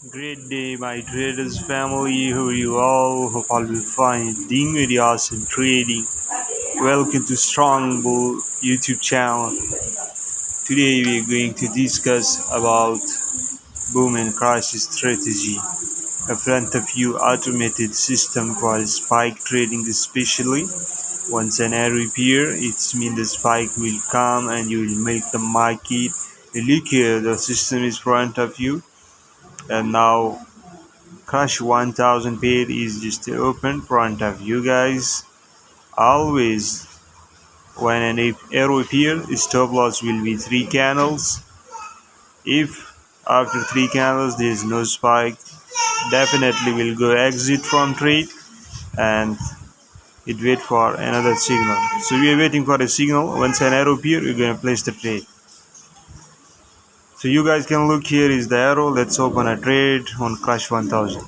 Great day, my traders family. Who are you all? Hope all will fine. Doing very awesome trading. Welcome to Strongbull YouTube channel. Today we are going to discuss about boom and crash strategy. A front of view automated system for spike trading, especially once an arrow appears, it means the spike will come and you will make the market. Look here, the system is front of you, and now Crush 1000 pair is just open front of you guys. Always when an arrow appears, stop loss will be 3 candles. If after 3 candles there is no spike, definitely will go exit from trade and it wait for another signal. So we are waiting for a signal. Once an arrow appears, we're gonna place the trade. So you guys can look, here is the arrow. Let's open a trade on Crush 1000.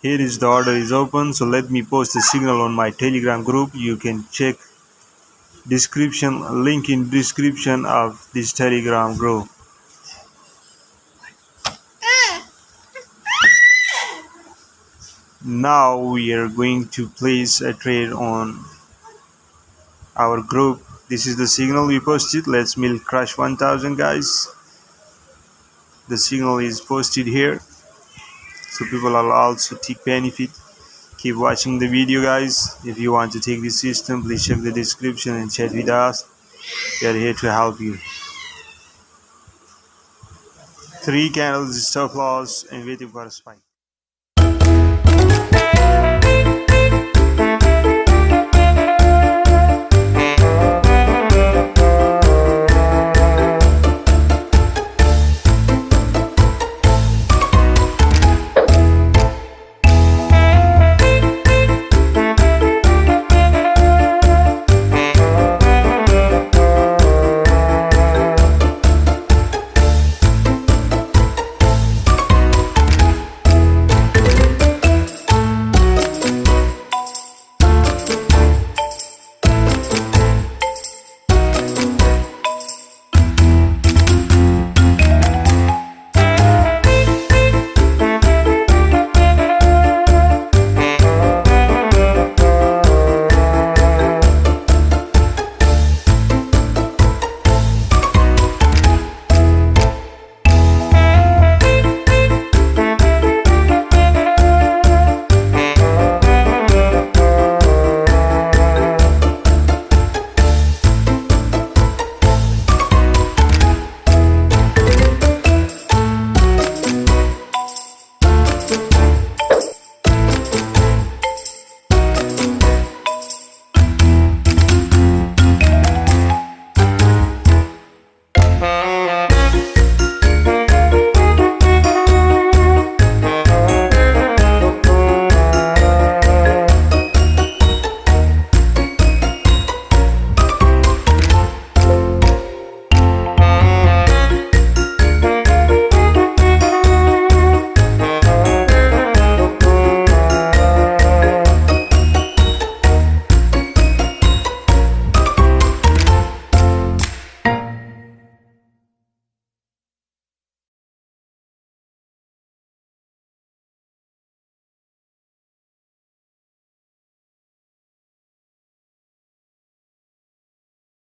Here is the order is open, so let me post a signal on my Telegram group. You can check description, link in description of this Telegram group. Now we are going to place a trade on our group. This is the signal we posted. Let's milk Crush 1000 guys. The signal is posted here, so people will also take benefit. Keep watching the video guys. If you want to take this system, please check the description and chat with us. We are here to help you. 3 candles stop loss and waiting for a spike.